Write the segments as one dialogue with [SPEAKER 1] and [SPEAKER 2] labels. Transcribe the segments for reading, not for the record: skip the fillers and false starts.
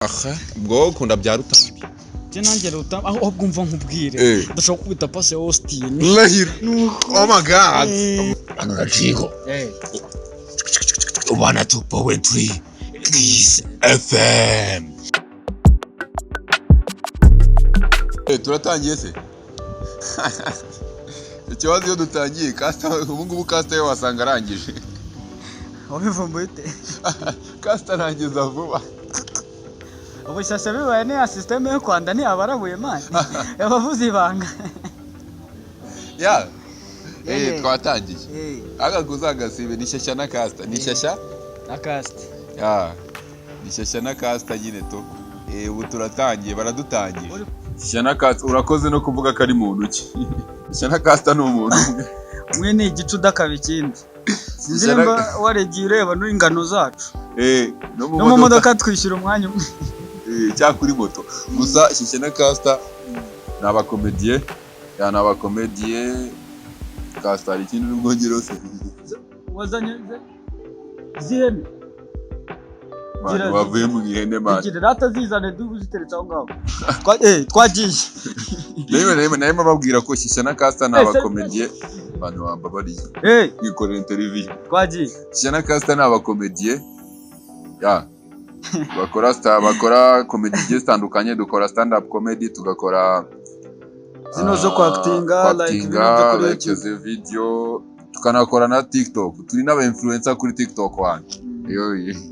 [SPEAKER 1] aha ubwo ukunda bya rutambi
[SPEAKER 2] je nanjye rutambi aho bwumva nkubwire ndashaka kubita passe Austin
[SPEAKER 1] oh my god anajiko Rwanda 2.3 Kiss FM turatangiye se ikibazo iyo dutangiye Caster ubu ngubu Caster wasanga arangije
[SPEAKER 2] wabivumbuye ute
[SPEAKER 1] Caster arangiza vuba
[SPEAKER 2] ubu Shyashya bibaye ni system yo Rwanda ni abarabuye manje yabavuze ibanga
[SPEAKER 1] ya twatangiye akaguzagasibe ni Shyashya na Caster ni Shyashya
[SPEAKER 2] na Caster
[SPEAKER 1] ya ni Shyashya na Caster nyine to ubu turatangiye baradutangiye Shyashya na Caster urakoze no kuvuga ko ari muntu ki Shyashya na Caster ni umuntu
[SPEAKER 2] mwe ni igicu dakaba ikindi sinzimba waregiye ureba n'ingano zacu no mu modoka twishyura umwanya umwe
[SPEAKER 1] cya kuri moto gusa Shyashya na Caster n'abakomediye ya n'abakomediye Caster ari kintu n'ubwongero se
[SPEAKER 2] wazanye zihene
[SPEAKER 1] wavuye mu ihene man
[SPEAKER 2] igira rata zizane duziteretse aho ngaho twagiye
[SPEAKER 1] nayo babwira ko Shyashya na Caster n'abakomediye abantu bambabariye yikorera interview
[SPEAKER 2] twagiye
[SPEAKER 1] Shyashya na Caster n'abakomediye ya bakora comedy zitandukanye dukora stand up comedy tugakora
[SPEAKER 2] zino zo kwactinga
[SPEAKER 1] like video tukanakora na TikTok turi n'aba influencer kuri TikTok wan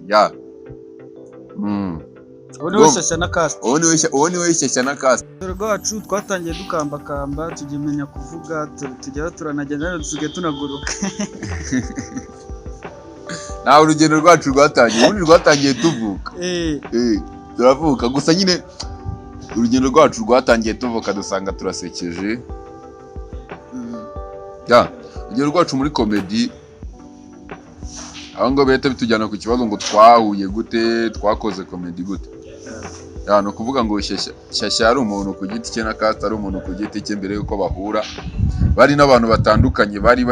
[SPEAKER 1] ya
[SPEAKER 2] Oni Shyashya na Caster
[SPEAKER 1] oni Shyashya na Caster
[SPEAKER 2] rwacu twatangiye dukambakamba tugimenya kuvuga tujya turanagenda dusigaye tunaguruka
[SPEAKER 1] nawe urugendo rwacu rwatangiye tuvuka turavuka gusa nyine urugendo rwacu rwatangiye tuvuka dusanga turasekeje ya urugendo rwacu muri comedy aho ngo beta bitujyana ku kibazo ngo twahuye gute twakoze comedy gute ya no kuvuga ngo Shyashya ari umuntu ku giti cye na Caster ari umuntu ku giti cye mbere yuko bahura bari n'abantu batandukanye bari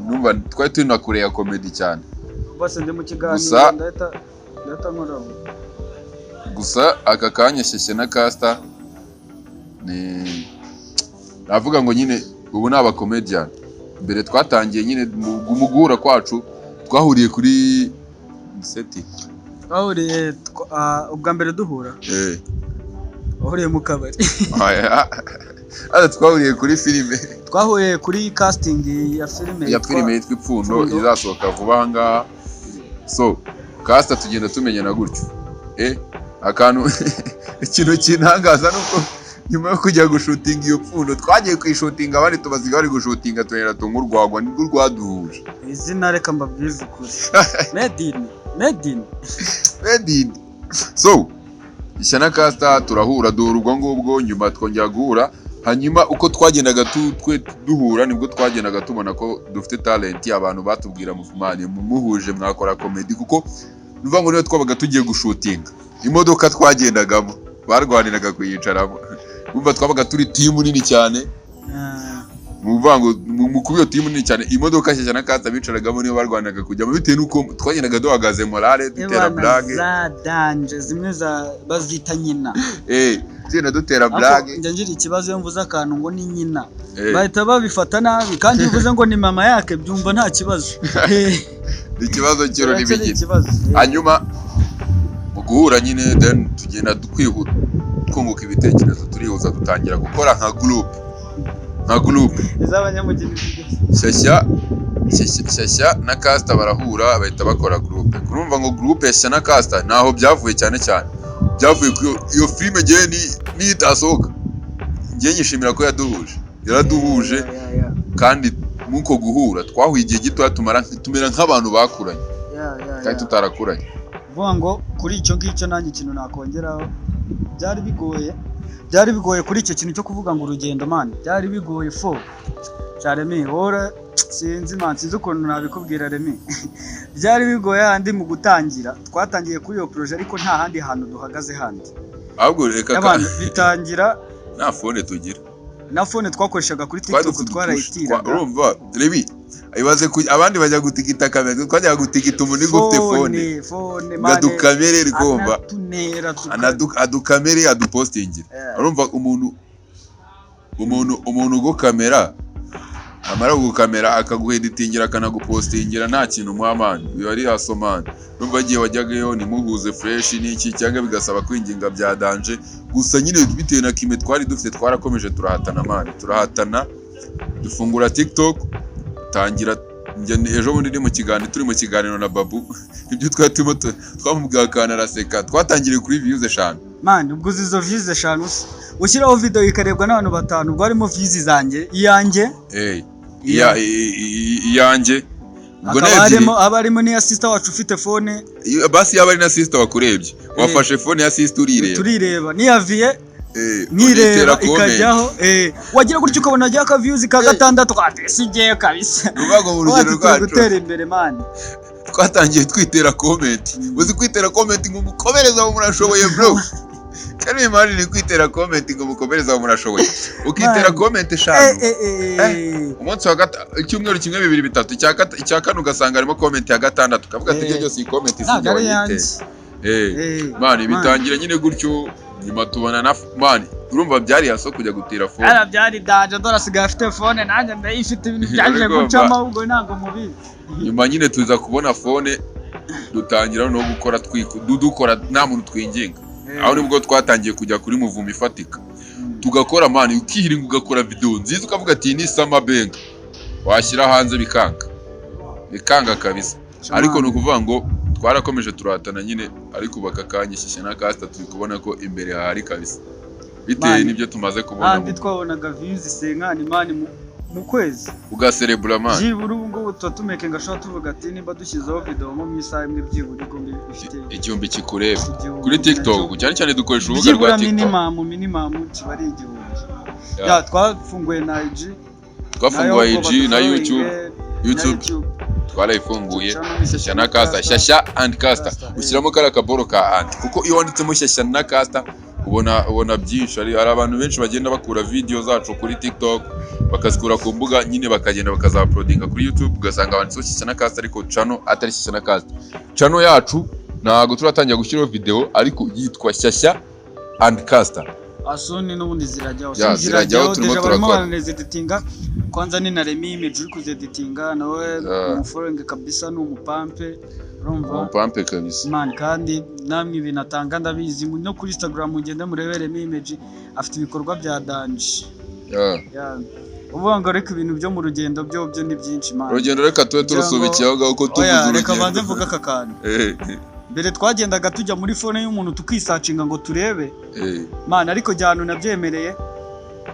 [SPEAKER 1] numva twari turi na kure ya comedy cyane
[SPEAKER 2] bose ndi mu kiganiro ndahita nkoramo
[SPEAKER 1] gusa aka kanya Shyashya na Caster ni navuga ngo nyine ubu naba comedian mbere twatangiye nyine mu guhura kwacu twahuriye kuri seti
[SPEAKER 2] twahuriye ubwa mbere duhura wahuriye mu kabari
[SPEAKER 1] twahuriye kuri filime
[SPEAKER 2] twahuriye kuri casting ya filime
[SPEAKER 1] yitwa Ipfundo izasohoka vuba aha ngaha so Caster tugenda tumenyana gutyo akantu ikintu kintangaza nuko nyuma yo kujya gushutinga iyo Pfundo twagiye kwishutinga abandi tubaziga bari gushutinga tunyera tungurwagwa nibwo rwaduhuje
[SPEAKER 2] izina reka mbabwize ukuri Medin
[SPEAKER 1] so Shyashya na Caster turahura duhura ubwo nyuma twongera guhura hanyuma uko twagendaga duhura nibwo twagendaga tubona ko dufite talent abantu batubwira muvumane muhuje mwakora comedy kuko nuvuga ngo niyo twabaga tugiye gushutinga imodoka twagendagamo barwaniraga kuyicaramo umva twabaga turi team nini cyane muvango mu kubiyo team nini cyane imodoka Shyashya na Caster bicaragamo niyo barwaniraga kujyamo bitewe nuko twagendaga duhagaze morale dutera blague
[SPEAKER 2] za danger zimwe za bazita nyina
[SPEAKER 1] tena dutera blague
[SPEAKER 2] njye ngira ikibazo yo mvuza akantu ngo ni nyina bahita babifata nabi kandi uvuze ngo ni mama yake byumva nta kibazo
[SPEAKER 1] ikibazo kiro nibigiti hanyuma guhura nyine then tugenda kwihuta kunguka ibitekerezo turihuza dutangira gukora nka group
[SPEAKER 2] izabanyamugeni
[SPEAKER 1] Shyashya na Caster barahura bahita bakora group kurumva ngo group ya Shyashya na Caster naho byavuye cyane byavuye iyo filime ngiye ni itasohoka ngiye nyishimira ko yaraduhuje kandi muko guhura twahuye igihe gito tumera nk'abantu bakuranye kandi tutarakuranye
[SPEAKER 2] vuga ngo kuri icyo ngicyo nanjye ikintu nakongeraho byari bigoye kuri icyo kintu cyo kuvuga ngo urugendo man byari bigoye Remy ora sinzi ukuntu nabikubwira Remy byari bigoye handi mu gutangira twatangiye kuri iyo projet ariko nta handi hantu duhagaze handi
[SPEAKER 1] ahubwo reka
[SPEAKER 2] bitangira
[SPEAKER 1] nta phone tugira
[SPEAKER 2] na phone twakoreshaga kuri TikTok twarayitira
[SPEAKER 1] urumva rebi ibaze abandi bajya gutigita kamera twajya gutigita umuntu gufite phone gadukamere rigomba adukamere adupostingira urumva umuntu go kamera amara gukamera akaguheditingira akanagupostingira nta kintu mwamani biba ari hasomana numva giye wajyagayo nimuhuze fresh n'iki cyangwa bigasaba kwinginga bya danje gusa nyine bitewe na kime twari dufite twarakomeje turahatana mani turahatana dufungura TikTok tangira ejo bundi ndi mu kiganiro turi mu kiganiro na Babu ibyo twatimo twamubwira kana raseka twatangiriye kuri views 5
[SPEAKER 2] mani ubwo izo views 5 ushyiraho video ikarebwa n'abantu 5 ubwo harimo views zanjye iyanjye
[SPEAKER 1] iyanjye
[SPEAKER 2] ubwo abarimo ni sister wacu ufite phone
[SPEAKER 1] basi yaba ari na sister wakurebye wafashe phone ya sister
[SPEAKER 2] turireba ni yaviye nireba ikajyaho wagira gutyo ukabona ajya ka views ka 6 atesigiye kabisa
[SPEAKER 1] rubago mu rugero rwacu
[SPEAKER 2] gutera imbere mani
[SPEAKER 1] twatangiye twitera comment uzi kwitera comment ngo mukomereza mu murashoboye bro cyane imari ni kwitera comment ngo mukomereza mu murashoboye ukitera comment 5 umunsi wa icyumweru kimwe 2 3 icya kane ugasanga harimo comment ya 6 ukavuga ati ibyo byose iyi comment isijya wayite mani bitangira nyine gutyo nyuma tubona na mani urumva byari haso kujya gutera phone
[SPEAKER 2] byari daje dora sigaye afite phone nanjye ndayifite ibintu byaje gucama ubwo ntago mubizi
[SPEAKER 1] nyuma nyine tuza kubona phone dutangira no gukora dukora nta muntu twinginga aho nibwo twatangiye kujya kuri muvuma ifatika tugakora mani ukihiringa ugakora video nziza ukavuga ati ni sama bank washyira hanze bikanga kabisa ariko no kuvuga ngo twarakomeje turahatana nyine ariko bakakanye Shyashya Caster turi kubona ko imbere hari kabisa bitewe nibyo tumaze kubona
[SPEAKER 2] andi twabonaga views senkani mani mu kwezi
[SPEAKER 1] ugacerebura mani
[SPEAKER 2] byibura ubwo tutumeke ngashaka tuvuga ati nimba dushyizeho video mu misaha imwe byibura igombe ifite
[SPEAKER 1] igihumbi kikureba kuri TikTok cyane dukoresha urubuga rwa
[SPEAKER 2] TikTok minimum kibari igihumbi twafunguye na IG
[SPEAKER 1] na YouTube twarayifunguye Shyashya Caster Shyashya & Caster ushyiramo kara kaboro ka andi kuko iyo wanditsemo Shyashya Caster ubona byinshi ari abantu benshi bagenda bakura video zacu kuri TikTok bakazikura ku mbuga nyine bakagenda bakazauploadinga kuri YouTube ugasanga banditseho Shyashya Caster ariko channel atari Shyashya Caster channel yacu ntago turatangira gushyiraho video ariko yitwa Shyashya & Caster
[SPEAKER 2] asoni n'ubundi zirajyaho turimo turakora editinga kwanza ni na Remi image uri kuzeditinga nawe umufollowing kabisa ni umupampe urumva
[SPEAKER 1] umupampe kabisa
[SPEAKER 2] man kandi namwe ibintu atanga ndabizi no kuri Instagram ugende murebere Remi image afite ibikorwa bya danje uvuga ngo reka ibintu byo mu rugendo byo ni byinshi man
[SPEAKER 1] urugendo reka tuwe turusubikiyeho gaho ko tuvuze urugendo
[SPEAKER 2] reka banze mvuga kakana mbere twagendaga tujya muri phone y'umuntu tukisacinga ngo turebe man ariko jyano nabyemereye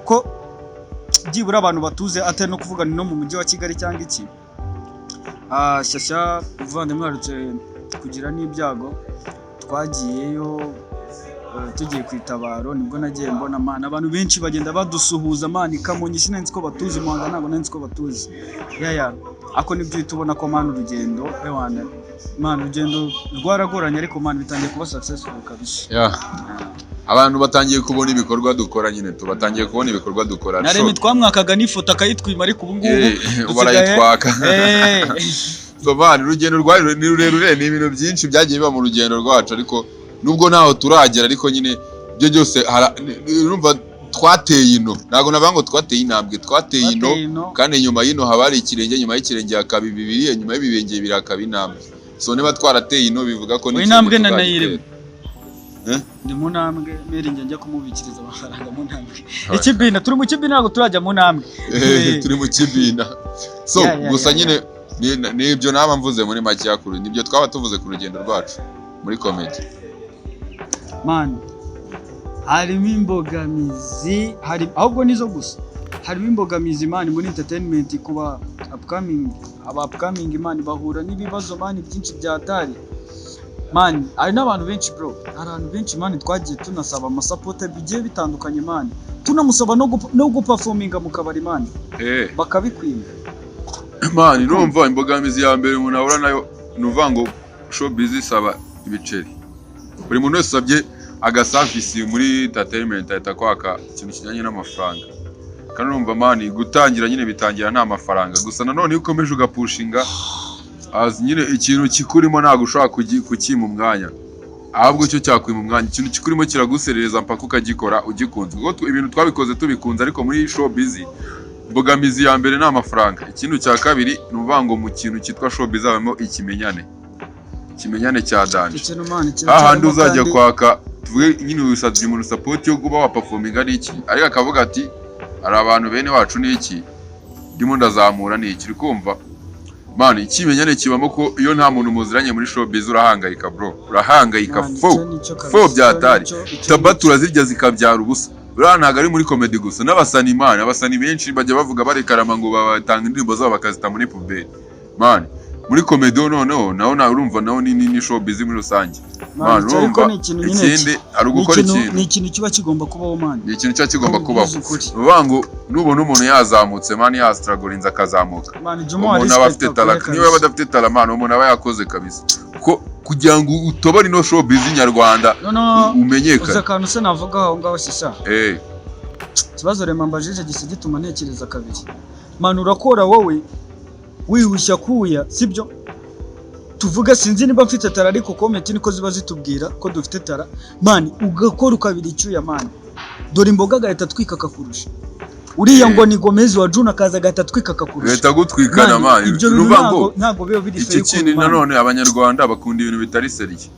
[SPEAKER 2] ko byibura abantu batuze atari no kuvuga no mu mujyi wa Kigali cyangwa iki Shyashya uvandimwe harutse kugira n'ibyago twagiyeyo tugiye kwitabaro nibwo nagiye mbona man abantu benshi bagenda badusuhuza man Kamonyi sinenzi ko batuzi Muhanga ntabwo nenzi ko batuzi ako nibyo tubona ko man urugendo man urugendo rwaragoranye ariko man bitangiye kuba successful kabisa
[SPEAKER 1] abantu batangiye kubona ibikorwa dukora nyine tubatangiye kubona ibikorwa dukora
[SPEAKER 2] na Remi twamwakaga n'ifoto akayitwima ariko ubu ngubu
[SPEAKER 1] barayitwaka so man urugendo rwari ni rurerure ni ibintu byinshi byagiye biba mu rugendo rwacu ariko nubwo naho turagera ariko nyine byo byose urumva twateye ino ntago nabango twateye intambwe twateye ino kandi nyuma y'ino haba hari ikirenge nyuma y'ikirenge hakaba bibiri nyuma y'ibibenge bibiri hakaba intambwe so niba twarateye ino bivuga ko ni
[SPEAKER 2] intambwe nanayirimo ndi mu ntambwe meringe njya kumubikiriza amafaranga mu ntambwe ikibina turi mu kibina ntabwo turajya mu ntambwe
[SPEAKER 1] turi mu kibina so gusa nyine nibyo naba mvuze muri make yakuru nibyo twaba tuvuze ku rugendo rwacu muri comedy
[SPEAKER 2] man harimo imbogamizi ahubwo nizo gusa harimo imbogamizi man muri entertainment kuba upcoming man bahura n'ibibazo man byinshi byatari man ari n'abantu benshi bro abantu benshi man twagiye tunasaba amasupporter bigiye bitandukanye man tunamusaba no guperforminga mu kabari man bakabikwima
[SPEAKER 1] man urumva imbogamizi ya mbere umuntu ahura nayo nuvuga ngo showbiz isaba ibiceri buri muntu wese usabye agaservice muri entertainment ahita kwaka ikintu kijyanye n'amafaranga kandi urumva mani gutangira nyine bitangira nta mafaranga gusa nanone iyo ukomeje ugapushinga nyine ikintu kikurimo ntabwo ushobora kukima umwanya ahubwo cyo cyakwima umwanya ikintu kikurimo kiraguserereza mpaka ukagikora ugikunze kuko ibintu twabikoze tubikunze ariko muri showbiz imbogamizi ya mbere ni amafaranga ikintu cya kabiri ni uvuga ngo mu kintu cyitwa showbiz habamo ikimenyane cya danje ahandi uzajya kwaka tuvuge nyine wisatse umuntu support yo kuba waperforminga n'iki ariko akavuga ati hari abantu bene wacu n'iki ndimo ndazamura n'iki uri kumva mani ikimenyane kibamo ko iyo nta muntu muziranye muri showbiz urahangayika bro urahangayika fo byatari tabatura zirya zikabyara ubusa uriya ntabwo ari muri comedy gusa n'abasani mani abasani benshi bajya bavuga barekarama ngo batanga indirimbo zabo bakazita muri puberi mani muri comedy noneho naho urumva naho ni showbiz muri rusange mani urumva ikindi ari ugukora ikintu
[SPEAKER 2] ni ikintu kiba kigomba kubaho mani
[SPEAKER 1] ni ikintu cyo kigomba kubaho uvuga ngo nubona umuntu yazamutse mani yastragorinze akazamuka umuntu aba afite talent niba badafite talent mani umuntu aba yakoze kabisa kugira ngo utobore no showbiz nyarwanda umenyekane
[SPEAKER 2] uza kantu se navuga aho ngaho sisa kibazo rema mbajije gisi gituma ntekereza kabiri mani urakora wowe wihushya kuya sibyo tuvuga sinzi niba mfite tara ariko comment niko ziba zitubwira ko dufite tara mani ugakora ukabiri icyuya mani dore imboga gahita twika kakurusha uriya ngo ni Gomez wa Juna kaza gahita twika kakurusha
[SPEAKER 1] gahita gutwikana mani
[SPEAKER 2] ntago biyo biri fake
[SPEAKER 1] iki kintu nanone abanyarwanda bakunda ibintu bitari seriye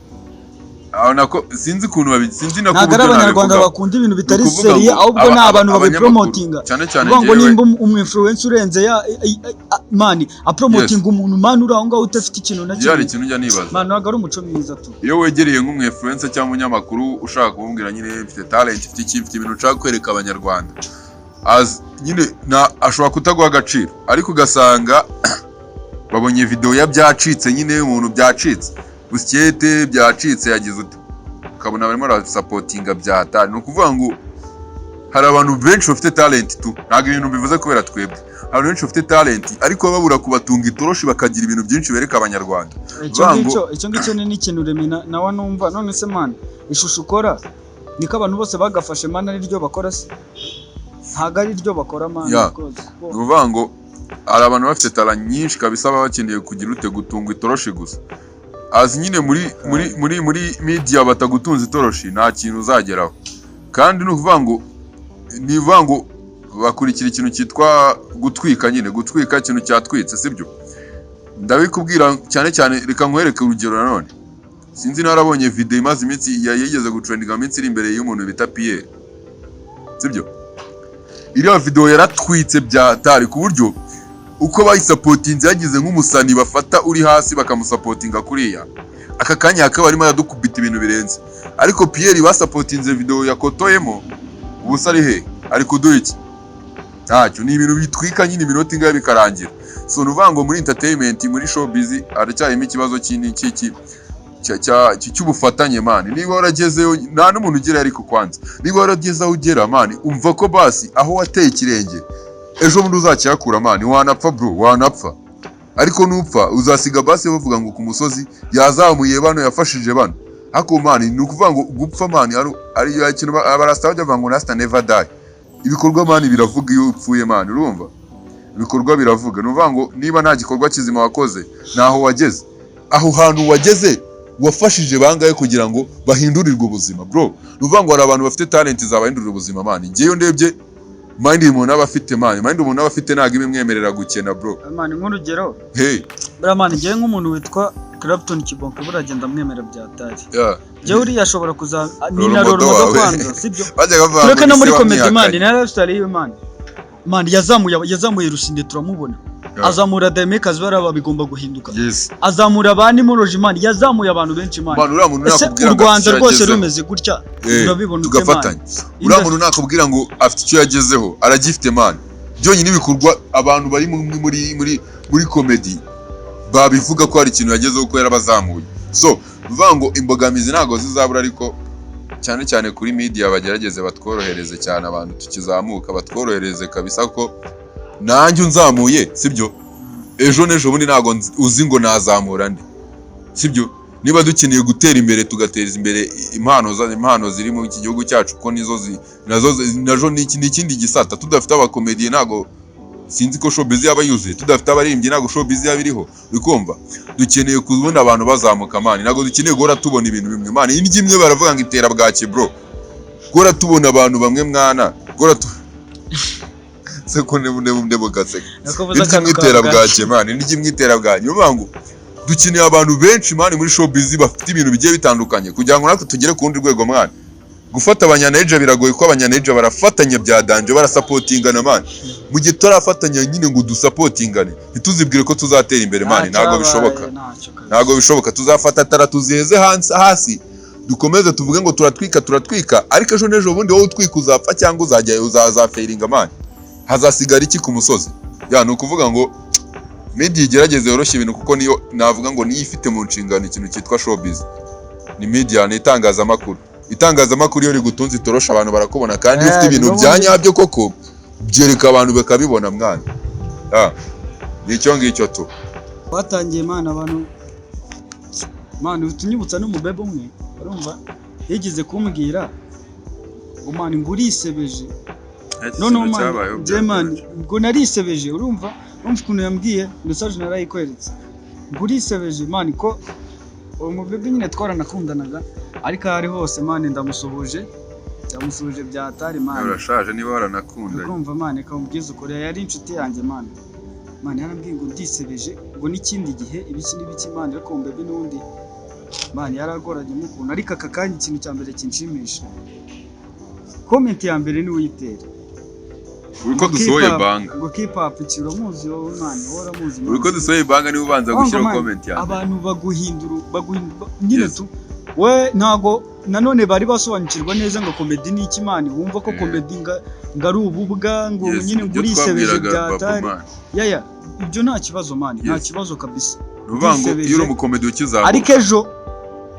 [SPEAKER 1] abona ko sinzi kuntu sinzi na
[SPEAKER 2] kuburyo abanyarwanda bakunda ibintu bitari seriye ahubwo ni abantu babipromotinga ngo nimba umwinfluencer urenze mani apromotinga umuntu mani uri aho ngaho utafite ikintu na
[SPEAKER 1] kimwe ikintu njya nibaza
[SPEAKER 2] mani ntabwo ari umuco mwiza tu
[SPEAKER 1] iyo wegereye nk'umwinfluencer cyangwa umunyamakuru ushaka kumubwira nyine mfite talent mfite ibintu ushaka kwereka abanyarwanda nyine ashobora kutaguha agaciro ariko ugasanga babonye video ya byacitse nyine umuntu byacitse busikete byacitse yagize ute ukabona barimo barasupportinga byata ni ukuvuga ngo hari abantu benshi bafite talent tu ntabwo ibintu bivuze kubera twebwe abantu benshi bafite talent ariko babura kubatunga itoroshi bakagira ibintu byinshi bereka abanyarwanda
[SPEAKER 2] icyo ngicyo ni ikintu remina nawe numva none se man ishusho ukora niko abantu bose bagafashe man ari ryo bakora se ntabwo ari ryo bakora man
[SPEAKER 1] ni ukuvuga ngo hari abantu bafite talent nyinshi kabisa baba bakeneye kugira ute gutunga itoroshi gusa nyine muri media batagutunze itoroshi nta kintu uzageraho kandi ni ukuvuga ngo bakurikira ikintu cyitwa gutwika nyine gutwika ikintu cyatwitse sibyo ndabikubwira cyane reka nkwereke urugero nanone sinzi narabonye video imaze iminsi yigeze gutrendinga iminsi iri imbere y'umuntu bita Pierre sibyo iriya video yaratwitse byatari ku buryo uko bayisupportinze yagize nk'umusani bafata uri hasi bakamusupportinga kuriya aka kanya akaba arimo yadukubita ibintu birenze ariko Pierre basupportinze video yakotoyemo ubusa ari he ari kuduha iki ntacyo ni ibintu bitwika nyine iminota ingahe bikarangira so nuvuga ngo muri entertainment muri showbiz aracyarimo ikibazo cy'iki cy'ubufatanye mani niba waragezeyo nta n'umuntu ugera ariko kwanza niba waragezeho ugera mani umva ko basi aho wateye ikirenge ejo bundi uzakiyakura mani wanapfa bro wanapfa ariko nupfa uzasiga basi bavuga ngo ku musozi yazamuye bano yafashije bano hako mani ni ukuvuga ngo gupfa mani ari ikintu abarasta bajya bavuga ngo rasta never die ibikorwa mani biravuga iyo upfuye mani urumva ibikorwa biravuga ni ukuvuga ngo niba nta gikorwa kizima wakoze naho wageze aho hantu wageze wafashije bangaye kugira ngo bahindurirwe ubuzima bro ni ukuvuga ngo hari abantu bafite talent zabahindurira ubuzima mani ngeyo ndebye mind umuntu aba afite mani mind umuntu aba afite ntago ibimwemerera gukena bro
[SPEAKER 2] mani nk'urugero
[SPEAKER 1] hey
[SPEAKER 2] bra mani ngewe nk'umuntu witwa Clapton Kibonke buragenda mwemera byatari jewe uri yashobora kuza ni na roro kwanza sibyo tureka no muri comedy mani na lifestyle yo mani yazamuye Rusinde turamubona azamura Demekas baraba bigomba guhinduka azamura abandi moroje mani yazamuye abantu benshi mani
[SPEAKER 1] uriya muntu nakubwira
[SPEAKER 2] ngo Rwanda rwose rumeze gutya urabibona
[SPEAKER 1] tugafatanya uriya muntu nakubwira ngo afite icyo yagezeho aragifite mani byonyine ibikorwa abantu bari muri comedy babivuga ko hari ikintu yagezeho ko yarabazamuye so bivuga ngo imbogamizi ntago zizabura ariko cyane kuri media bagerageze batworohereze cyane abantu tukizamuka batworohereze kabisa ko nanjye unzamuye sibyo ejo n'ejo bundi ntago uzi ngo nazamura nde sibyo niba dukeneye gutera imbere tugateza imbere impano ziri mu iki gihugu cyacu ko nazo ni ikindi gisata. Tudafite abakomediye ntago sinzi ko showbiz yaba yuzuye, tudafite abaririmbyi ntago showbiz yaba iriho. Bikumva dukeneye kubona abantu bazamuka mani, ntago dukeneye guhora tubona ibintu bimwe mani. Indyo imwe baravuga ngo itera bwaki bro, guhora tubona abantu bamwe mwana, guhora sekonde bugaseka indyo imwe itera bwaki mani, indyo imwe itera bwaki. Niyo mpamvu dukeneye abantu benshi mani muri showbiz bafite ibintu bigiye bitandukanye kugira ngo natwe tugere ku rundi rwego mwana. Gufata abanyaneja biragoye ko abanyaneja barafatanya bya danje, barasupportingana mani. Mu gihe turafatanya nyine ngo dusupportingane, ntituzibwire ko tuzatera imbere mani, ntago bishoboka. Ntago bishoboka. Tuzafata tara tuziheze hasi dukomeze tuvuge ngo turatwika, ariko ejo nejo bundi wowe utwika uzapfa cyangwa uzafairinga mani. Hazasigara iki ku musozi? Ni ukuvuga ngo media igerageze yoroshye ibintu, kuko niyo navuga ngo niyo ifite mu nshingano ikintu cyitwa showbiz. Ni media, ni itangazamakuru iyo rigutunze itorosha abantu barakubona, kandi iyo ufite ibintu byanyabyo koko byereka abantu bakabibona mwana. Nicyo ngicyo tu
[SPEAKER 2] batangiye mana abantu mani. Utunyibutsa n'umubebe umwe urumva yigeze kumbwira ngo mani ngo urisebeje, none mani ngo narisebeje. urumva ukuntu yambwiye message narayikweretse ngo urisebeje mani, ko uwo mubebe nyine twaranakundanaga, ariko ari hose mani ndamusuhuje byatari mani.
[SPEAKER 1] Urashaje niba waranakunda.
[SPEAKER 2] Urumva mani kamubwiza ukuri, yari inshuti yanjye mani. Yarambwiye ngo ndisebeje ngo n'ikindi gihe ibiki mani, ariko mubebe n'undi mani yaragoranye mukuntu. Ariko aka kanya ikintu cya mbere kinshimisha, comment ya mbere ni uyitera
[SPEAKER 1] uriko dusohoye banga
[SPEAKER 2] ngo keep up ikiro muzi wowe mani, hora muzi
[SPEAKER 1] uriko dusohoye banga ni ubanza gushyira comment ya
[SPEAKER 2] abantu baguhindura nyine tu we ntago nanone bari basobanukirwa neza ngo comedy ni iki mani. Wumva ko comedy ngari ububwa ngo nyine ngurisebeje byatari ibyo nta kibazo mani, nta kibazo kabisa.
[SPEAKER 1] Ruvango iyo uri mu comedy ukizamuka,
[SPEAKER 2] ariko ejo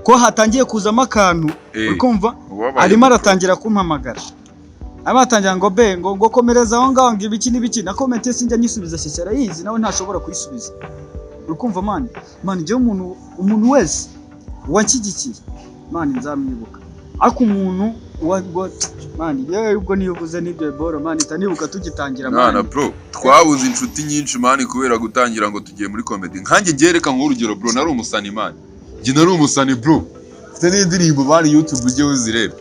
[SPEAKER 2] ko hatangiye kuzamo akantu urikumva arimo aratangira kumpamagara, abatangira ngo ngo komereza aho ngaho ngo ibiki na comment sinjya nyisubiza Shyashya yizi nawe ntashobora kuyisubiza. Urikumva mani je umuntu wese wanshyigikiye mani nzamwibuka, ariko umuntu mani yewe ubwo niyo uvuze n'ibyo boro mani tanibuka tugitangira mani.
[SPEAKER 1] Bro twabuze inshuti nyinshi mani kubera gutangira ngo tugiye muri comedy. Nkanjye gereka nk'urugero bro, nari umusani mani, nari umusani bro, mfite n'indirimbo mani YouTube ujye uzireba.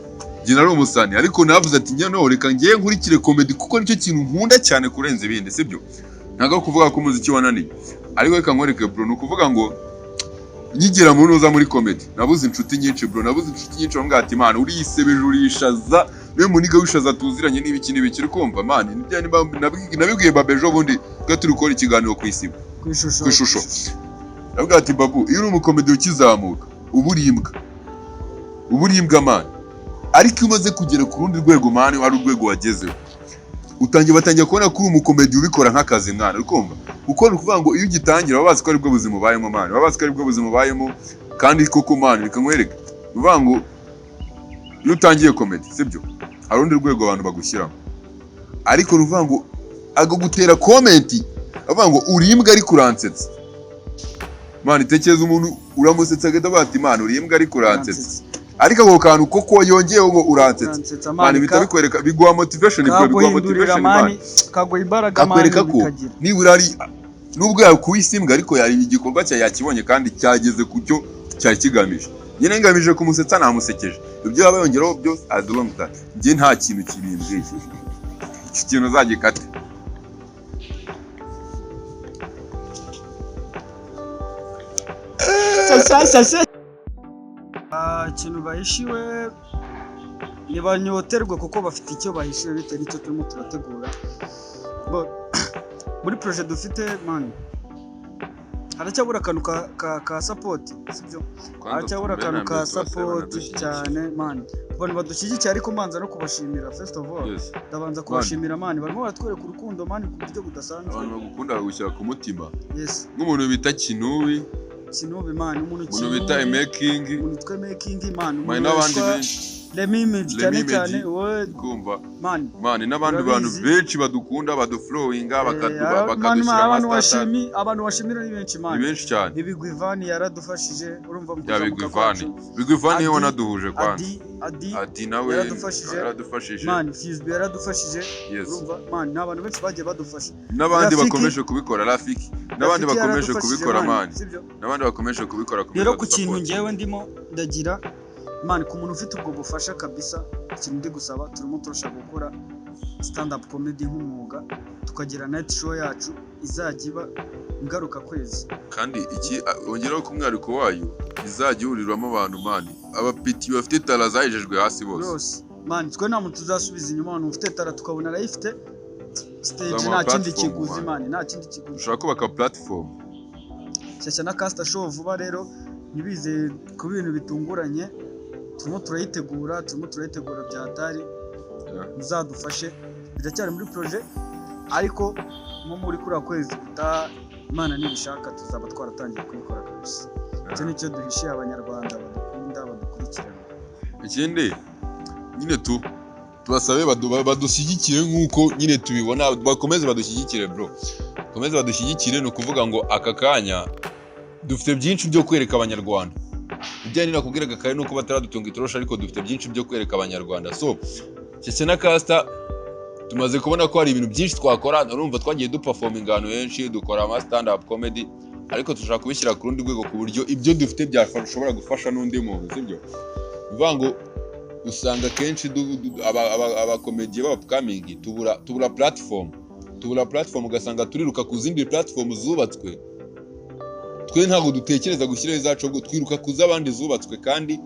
[SPEAKER 1] Nari umusani, ariko navuze ati nyano reka ngiye nkurikire comedy kuko nicyo kintu nkunda cyane kurenza ibindi, sibyo? Ntago kuvuga ko umuziki wananiye, ariko reka nkwereke bro, nukuvuga ngo nyigira muri comedy nabuze inshuti nyinshi bro, bambwira ati mani urisebeje urishaza, niwe muniga wishaza tuziranye n'ibiki urikumva mani. Nabibwiye babejo bundi turi gukora ikiganiro ku isibo ku ishusho, nabwira ati babu iyo uri umukomedi ukizamuka uburimbwa mani, ariko umaze kugera ku rundi rwego mani, hari urwego wagezeho batangiye kubona ko uri umukomedi ubikora nk'akazi mwana, urikumva? Kuko ni ukuvuga ngo iyo ugitangira wabazi ko ari bwo buzima ubayemo mani, kandi koko mani reka nkwereke, uvuga ngo iyo utangiye comedy sibyo, hari urundi rwego abantu bagushyiramo, ariko uvuga ngo agagutera comment avuga ngo urimbwa ariko uransetsa mani. Tekereza umuntu uramusetsa agahita bati mani urimbwa ariko uransetsa, ariko ako kantu koko yongeyeho ngo uransetsa mani, bitabikwereka biguha motivation, mani
[SPEAKER 2] kaguha imbaraga mani,
[SPEAKER 1] bikagira nibura ari nubwo yakuyisimbwa ariko yari igikorwa cya yakibonye kandi cyageze ku cyo cyari kigamije. Nyine ngamije kumusetsa namusekeje, ibyo yabayongeraho byose azubamutata ngiye nta kintu kibimbwiye. Iki kintu uzagikate.
[SPEAKER 2] Ikintu bahishiwe ntibanyoterwa kuko bafite icyo bahishiwe bitewe n'icyo turimo turategura. Muri projet dufite mani haracyabura akantu ka support, sibyo? Haracyabura akantu ka support cyane mani. Abantu badushyigikiye ariko manza no kubashimira first of all. Ndabanza kubashimira mani, barimo baratwereka urukundo mani ku buryo budasanzwe.
[SPEAKER 1] Abantu bagukunda bagushyira ku mutima.
[SPEAKER 2] Yes.
[SPEAKER 1] Nk'umuntu bita Kinubi
[SPEAKER 2] mani, umuntu
[SPEAKER 1] bita making
[SPEAKER 2] mani,
[SPEAKER 1] n'abandi benshi.
[SPEAKER 2] Remy Image cyane cyane wowe
[SPEAKER 1] kumva
[SPEAKER 2] man
[SPEAKER 1] n'abandi bantu benshi badukunda baduflowinga bakadushira
[SPEAKER 2] abantu bashimira ni benshi man.
[SPEAKER 1] Ni benshi cyane.
[SPEAKER 2] Ibigwi Van yaradufashije urumva mu
[SPEAKER 1] kuzamuka kwacu. Ibigwi Van niwe wanaduhuje kwanza. Adi nawe yaradufashije.
[SPEAKER 2] Man Fizbi yaradufashije urumva man n'abantu benshi bagiye badufasha.
[SPEAKER 1] N'abandi bakomeje kubikora Rafiki. N'abandi bakomeje kubikora man. N'abandi bakomeje kubikora
[SPEAKER 2] rero ku kintu ngewe ndimo ndagira man ku muntu ufite ubwo bufasha kabisa ikintu ndi gusaba turimo turashaka gukora stand up comedy nk'umwuga tukagira night show yacu izajya iba ngaruka kwezi
[SPEAKER 1] kandi iki ongeraho ku mwariko wayo izajya uhurirwamo abantu man abapiti bafite tara zayijejwe hasi bose
[SPEAKER 2] man twe nta muntu tuzasubiza inyuma abantu ufite tara tukabona arayifite stage nta kindi kiguzi man nta kindi kiguzi
[SPEAKER 1] ushaka kubaka platform
[SPEAKER 2] Shyashya Caster show vuba rero nibize ku bintu bitunguranye turimo turayitegura bya hatari muzadufashe biracyari muri projet ariko mu muri kuri kwezi gutaha Imana nibishaka tuzaba twaratangiye kubikora kabisa icyo nicyo duhishiye abanyarwanda badukunda badukurikirana
[SPEAKER 1] ikindi nyine tubasabe badushyigikire nk'uko nyine tubibona bakomeze badushyigikire bro bakomeze badushyigikire no kuvuga ngo aka kanya dufite byinshi byo kwereka abanyarwanda ibyo nakubwiraga kare nuko bataradutunga itorosha ariko dufite byinshi byo kwereka abanyarwanda so Shyashya Caster tumaze kubona ko hari ibintu byinshi twakora urumva twagiye duperforminga ahantu henshi dukora ama stand up comedy ariko tushaka kubishyira ku rundi rwego ku buryo ibyo dufite byashobora gufasha n'undi muntu sibyo bivuga ngo usanga kenshi abakomediye b'abapkamingi tubura platform ugasanga turiruka ku zindi platform zubatswe twe ntabwo dutekereza gushyiraho izacu ahubwo twiruka ku z'abandi zubatswe kandi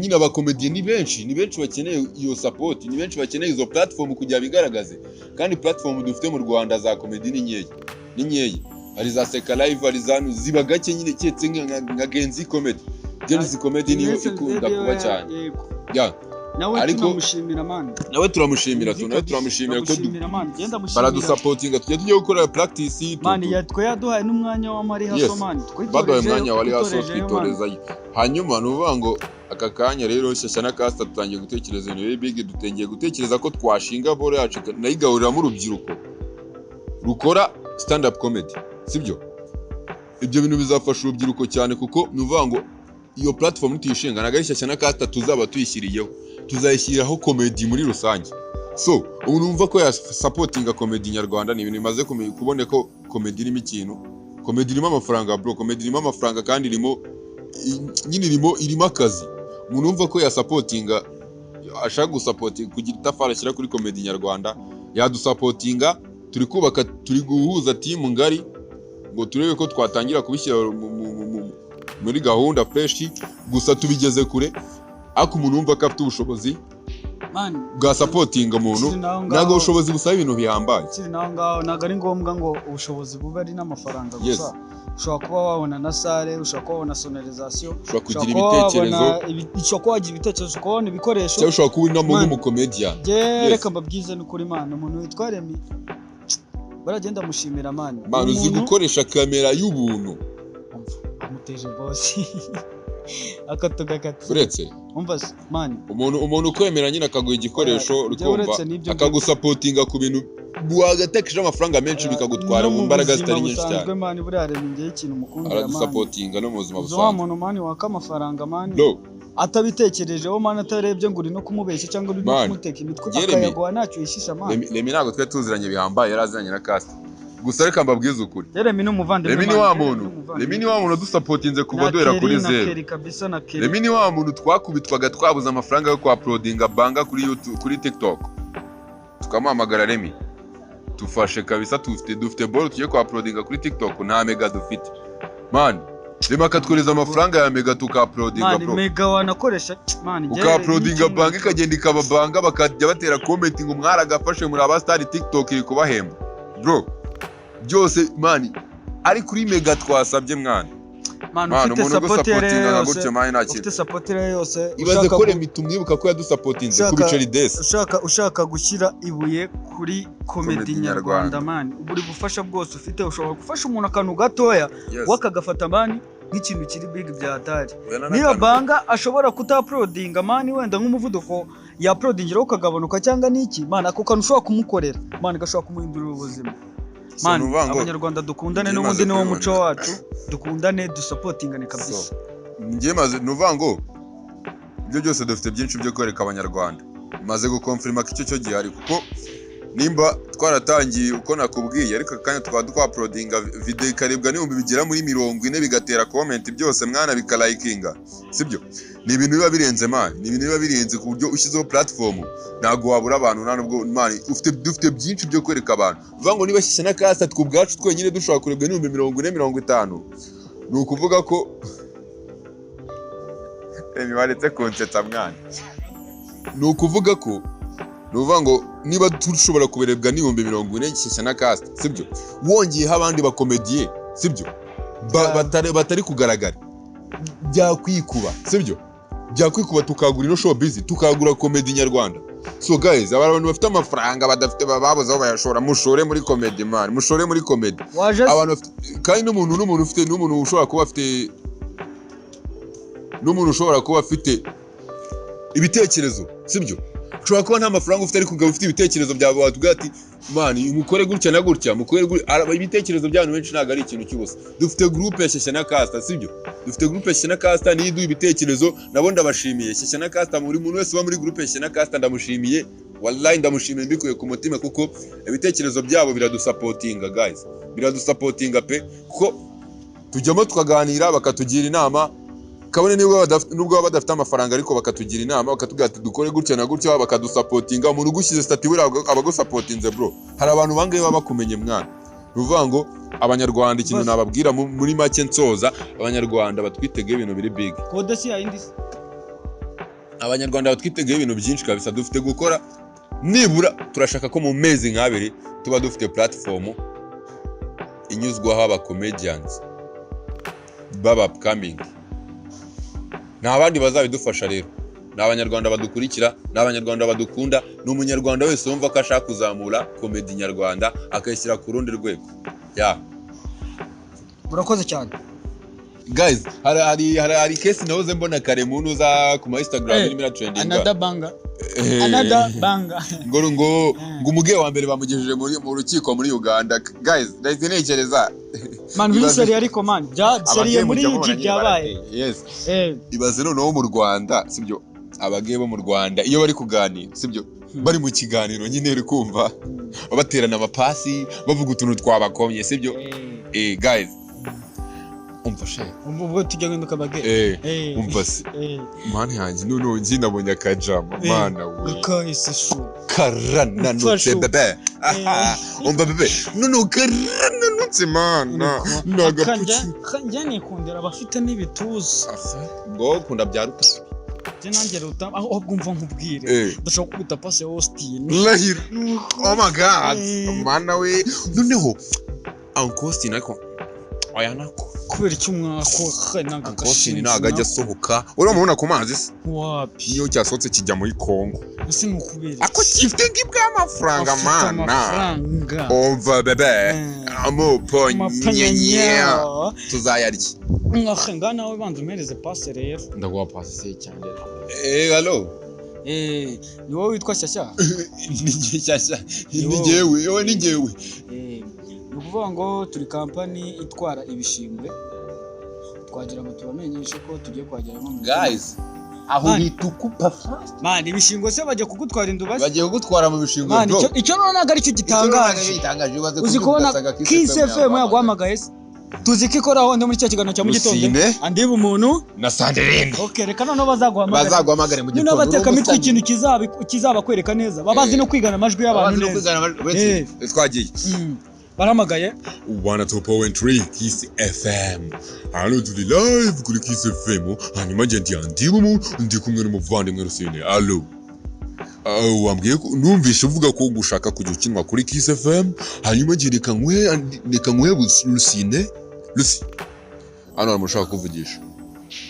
[SPEAKER 1] nyine abakomediye ni benshi bakeneye iyo support ni benshi bakeneye izo platform kugira bigaragaze kandi platform dufite mu Rwanda za comedy ni nkeya hari za Seka Live hari za ziba gake nyine cyetse nka Genzi comedy Genzi comedy niyo ikunda kuba cyane
[SPEAKER 2] nawe turamushimira man
[SPEAKER 1] nawe turamushimira ko baradusupportinga tujye gukora practice
[SPEAKER 2] man yatwe yaduhaye n'umwanya wa Mari Haso man
[SPEAKER 1] baduhaye umwanya wa Haso twitorezayo hanyuma nuvuga ngo aka kanya rero Shyashya Caster tutangiye gutekereza ibintu big dutengiye gutekereza ko twashinga bore yacu nayigahurira mu rubyiruko rukora stand up comedy sibyo ibyo bintu bizafasha urubyiruko cyane kuko nuvuga ngo iyo platform tuyishinga nagari Shyashya Caster tuzaba tuyishyiriyeho tuzayishyiraho comedy muri rusange so ubu numva ko ya supportinga comedy nyarwanda ni ibintu bimaze kubone ko comedy irimo ikintu comedy irimo amafaranga bro comedy irimo amafaranga kandi irimo akazi umuntu umva ko ya supportinga ashaka gusupportinga kugira itafara ashyira kuri comedy nyarwanda yadusupportinga turi guhuza team ngari ngo turebe ko twatangira kubishyira muri gahunda fresh gusa tubigeze kure ako umuntu umva ko afite ubushobozi bwa supportinga umuntu ntago ubushobozi busaba ibintu bihambaye
[SPEAKER 2] ntago ari ngombwa ngo ubushobozi bube ari n'amafaranga gusa ushobora kuba wabona na sale ushobora kuba wabona sonorisation
[SPEAKER 1] ushobora kugira ibitekerezo
[SPEAKER 2] ushobora kuba wagira ibitekerezo ukabona ibikoresho
[SPEAKER 1] cyangwa ushobora kuba unamo nk'umukomedian
[SPEAKER 2] reka mbabwize n'ukuri Imana umuntu witwa Remy baragenda mushimira man
[SPEAKER 1] uzi gukoresha kamera y'ubuntu
[SPEAKER 2] amuteje boss akatugakati
[SPEAKER 1] uretse
[SPEAKER 2] umva man
[SPEAKER 1] umuntu ukwemera nyine akaguha igikoresho rukumva akagusupportinga ku bintu wagatekije amafaranga menshi bikagutwara mu mbaraga zitari nyinshi cyane
[SPEAKER 2] man buriya Remy ngiye ikintu mukundira man
[SPEAKER 1] aradusupportinga no mu buzima busanzwe
[SPEAKER 2] wa muntu man waka amafaranga man atabitekerejeho man atarebye ngo uri no kumubeshya cyangwa uri no kumuteka imitwe akayagoha ntacyo yishisha man
[SPEAKER 1] Remy ntabwo twe tuziranye bihambaye yaraziranye na Caster gusa reka mbabwize ukuri
[SPEAKER 2] Remy n'umuvandimwe
[SPEAKER 1] Remy ni wa muntu dusupportinze kuva duhera kuri zero Remy ni wa muntu twakubitwaga twabuze amafaranga yo uploadinga banga kuri YouTube kuri TikTok tukamuhamagara Remy tufashe kabisa dufite ball tugiye uploadinga kuri TikTok nta mega dufite man Remy akatwereza amafaranga ya mega uploadinga bro
[SPEAKER 2] mega wanakoresha man
[SPEAKER 1] uploadinga banga ikagenda ikaba banga bakajya batera comment ngo mwaragafashe muri abastar TikTok iri kubahemba bro byose man ari kuri mega twasabye mwana
[SPEAKER 2] ufite support yose
[SPEAKER 1] ibaze ko Remy tumwibuka ko yadusupportinze ku biceri desi
[SPEAKER 2] ushaka gushyira ibuye kuri comedy nyarwanda man buri bufasha bwose ufite ushobora gufasha umuntu akantu gatoya wakagafata man nk'ikintu kiri big byatari. Niyo banga ashobora kutaprodinga mani wenda nk'umuvuduko ya uploadingiraho ukagabanuka cyangwa niki man ako kantu ushobora kumukorera man gashobora kumuhindurira ubuzima man. Abanyarwanda dukundane n'ubundi niwo muco wacu, dukundane dusupportingane kabisa.
[SPEAKER 1] Ngiye maze nuvango ibyo byose dufite byinshi byo kwereka abanyarwanda, maze gukonfirma ko icyo cyo gihari kuko nimba twaratangiye uko nakubwiye ariko kanya twauploadinga video ikaribwa n'ibihumbi bigera muri 40 bigatera comment byose mwana bikalikinga, sibyo? Ni ibintu biba birenze man, ni ibintu biba birenze ku buryo ushyizeho platform ntago wabura abantu nubwo man dufite byinshi byo kwereka abantu. Uvango niba Shyashya Caster twubwacu twenyine dushobora kurebwa n'ibihumbi 40-50, ni ukuvuga ko baretse konsetsa mwana. Ni ukuvuga ko nuvango niba tushobora kuberebwa n'ibihumbi 40 Shyashya Caster, sibyo? Wongiyeho abandi bakomediye, sibyo? Batari kugaragara byakwikuba, sibyo? Byakwikuba tukagura ino show busy, tukagura comedy nyarwanda. So guys, abantu bafite amafaranga badafite bababuze aho bayashora, mushore muri comedy man, mushore muri comedy. Abantu kandi n'umuntu ufite n'umuntu ushobora kuba afite ibitekerezo, sibyo? Ushobora kuba nta mafaranga ufite ariko ufite ibitekerezo byawe watubwira ati man mukore gutya na gutya, mukore ibitekerezo by'abantu benshi ntago ari ikintu cy'ubusa. Dufite groupe ya Shyashya Caster, sibyo? Dufite groupe ya Shyashya Caster nidu ibitekerezo nabo ndabashimiye. Shyashya Caster muri muntu wese wa muri groupe ya Shyashya Caster ndamushimiye, wallahi ndamushimiye mbikuye ku mutima kuko ibitekerezo byabo biradusupportinga guys, biradusupportinga pe kuko tujyamo tukaganira bakatugira inama. Kabone nubwo badafite amafaranga ariko bakatugira inama bakatubwira ati dukore gutya na gutya, bakadusupportinga. Umuntu ugushyize stati we abagusupportinze bro, hari abantu bangaye baba bakumenye mwana. Ruvango abanyarwanda ikintu nababwira muri make nsoza, abanyarwanda batwitegeye ibintu biri big.
[SPEAKER 2] Kode si yindi.
[SPEAKER 1] Abanyarwanda batwitegeye ibintu byinshi kabisa. Dufite gukora nibura turashaka ko mu mezi nk'abiri tuba dufite platform inyuzwaho aba comedians baba upcoming. N'abandi bazabidufasha rero, n'abanyarwanda badukurikira, n'abanyarwanda badukunda, n'umunyarwanda wese wumva ko ashaka kuzamura comedy nyarwanda akayishyira ku rundi rwego.
[SPEAKER 2] Urakoze cyane
[SPEAKER 1] guys. Hari case nahoze mbona kare muntu za ku Instagram irimo iratrendinga.
[SPEAKER 2] Another banga
[SPEAKER 1] ngo umuge wa mbere bamugejeje mu rukiko muri Uganda guys. Ndahise ntekereza
[SPEAKER 2] man biliseri ariko man seriye muri Egypt yabaye.
[SPEAKER 1] Yes. Ibaze noneho mu Rwanda, sibyo? Abage bo mu Rwanda iyo bari kuganira, sibyo? Bari mu kiganiro nyine uri kumva baterana amapasi bavuga utuntu twabakomye, sibyo? Guys umfashe
[SPEAKER 2] ubwo tujya guhinduka bage.
[SPEAKER 1] Umva se mana yanjye noneho njye nabonye akajama mana we
[SPEAKER 2] kahise shu
[SPEAKER 1] karananutse bebe. Umva bebe noneho karananutse mana nagapuci
[SPEAKER 2] kanjye nikundira abafite n'ibituza
[SPEAKER 1] ngo kunda byaruta
[SPEAKER 2] nanjye ruta aho bwumva nkubwire ndashaka kubita passe Austin
[SPEAKER 1] lahir. Oh my god mana we noneho Austin ariko oya nako
[SPEAKER 2] kubera icyo mwako
[SPEAKER 1] nagakashini nagajya asohoka uramubona ku mazi se
[SPEAKER 2] wapi
[SPEAKER 1] niyo cyasohotse kijya muri Kongo
[SPEAKER 2] ese nukubera
[SPEAKER 1] ako gifite ngibwa amafaranga mana. Umva bebe amuponyenye tuzayarya
[SPEAKER 2] mwakenga nawe banza umereze passe rero.
[SPEAKER 1] Ndaguha passe cyane. Hello
[SPEAKER 2] ni wowe witwa Shyashya?
[SPEAKER 1] Ni Shyashya ni jewe ni jewe.
[SPEAKER 2] Ni ukuvuga ngo turi kampani itwara ibishingwe, twagira ngo tubamenyeshe ko tugiye kwageramo
[SPEAKER 1] guys. Aho bitukupa fast
[SPEAKER 2] man. Ibishingwe se bajya kugutwara indubasi,
[SPEAKER 1] bagiye kugutwara mu bishingwe bro.
[SPEAKER 2] Icyo none nagari cyo gitangaje. Uzi kubona Kiss FM yaguhamagaye se? Tuzi ko ikoraho ndi muri cyo kiganiro cya mu gitondo andiba umuntu
[SPEAKER 1] na Sanderine.
[SPEAKER 2] Okay, reka none bazaguhamagara
[SPEAKER 1] mu gitondo.
[SPEAKER 2] Bateka mitwe ikintu kizaba kwereka neza, babazi no kwigana amajwi y'abantu neza.
[SPEAKER 1] Twagiye
[SPEAKER 2] baramagaye
[SPEAKER 1] 102.3 Kiss FM. Hano turi live kuri Kiss FM. Hanyuma nje ndi kumwe n'umuvandimwe Rusine. Allo wambwiye ko numvishe uvuga ko gushaka kujya ukinwa kuri Kiss FM. Hanyuma nje reka nkwe Rusine. Lucy hano aramushaka kuvugisha.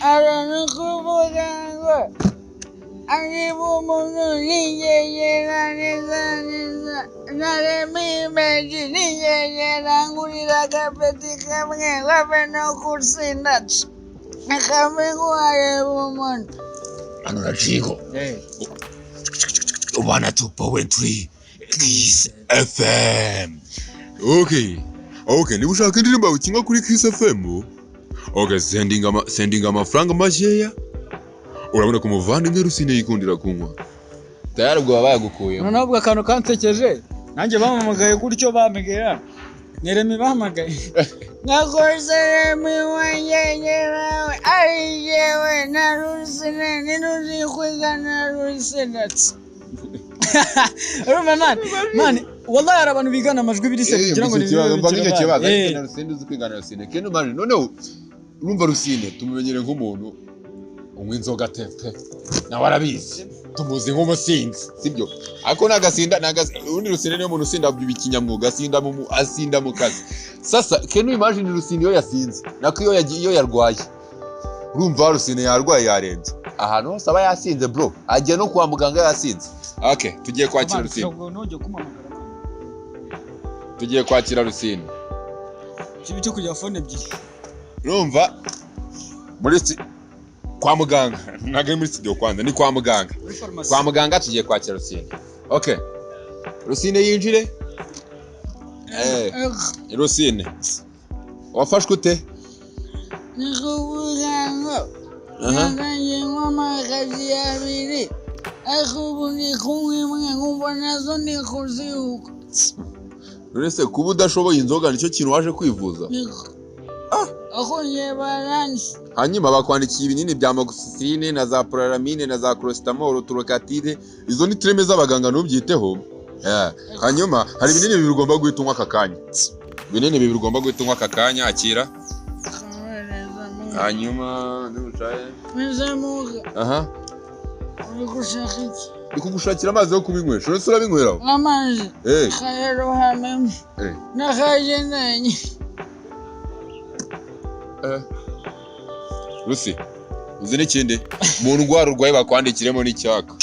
[SPEAKER 3] Arano kuvuga ngo ari umuntu yigeye neza naremi meji nigegera ngurira agapeti kamwe wabe no kusinda kamwe nguareba umuntu
[SPEAKER 1] Ano na Chico. Ubana 2.3 Kiss FM. Okay, niba ushaka indirimbo ukinga kuri Kiss FM, okay, sending amafaranga makeya. Urabona ko muvandimwe Rusine yikundira kunywa. Tayari ubwo bayagukuye.
[SPEAKER 2] Noneho ubwo akantu kansekeje. Nanjye bamamagaye gutyo bamegera. Neremi bahamagaye.
[SPEAKER 3] Nakoze Remi wanyegera ari yewe na Rusine ninuzi kwiga na Rusine.
[SPEAKER 2] Urumva man wallahi hari abantu bigana amajwi biri se kugira ngo
[SPEAKER 1] ni kibazo na Rusine uzi kwigana Rusine keno man noneho urumva Rusine tumumenyere nk'umuntu unywa inzoga tepe na warabizi tumuzi nk'umusinzi sibyo ariko undi Rusine niyo muntu usinda bikinyamwuga asinda mu kazi sasa keno imagine Rusine iyo yasinze nako iyo yarwaye urumva Rusine yarwaye yarenze ahantu hose aba yasinze bro ajya no kwa muganga yasinze. Okay, tugiye kwakira Rusine. Tugiye kwakira Rusine.
[SPEAKER 2] Kibi cyo kujya phone ebyiri.
[SPEAKER 1] Urumva muri kwa muganga. Nage muri studio kwanza ni kwa muganga. Kwa muganga tugiye kwakira Rusine. Okay. Rusine yinjire. Rusine. Wafashwe ute?
[SPEAKER 3] Nikuvuga ngo. Naganye mwamakazi abiri. Akubundi kumwe ngumva nazo ndikuziuka.
[SPEAKER 1] Uretse kuba udashoboye inzoga nicyo kintu waje kwivuza.
[SPEAKER 3] Ako nyebaranshi.
[SPEAKER 1] Hanyuma bakwandikiye ibinini bya amoxicilline na za prolamine na za crostamol, turokatide. Izo ni treme z'abaganga nubyiteho. Hanyuma hari ibinini bibiri ugomba guhita unywa aka kanya. Ibinini bibiri ugomba guhita unywa aka kanya akira. Hanyuma n'ucaye.
[SPEAKER 3] Mezamuga.
[SPEAKER 1] Aha.
[SPEAKER 3] Nikushaka iki?
[SPEAKER 1] Ikugushakira amazi yo kubinywesha. Uretse urabinyweraho?
[SPEAKER 3] Amazi. Kayero hamwe. Nakajenanye.
[SPEAKER 1] Rusi, uzi n'ikindi? Mu ndwara urwaye bakwandikiremo n'icyaka.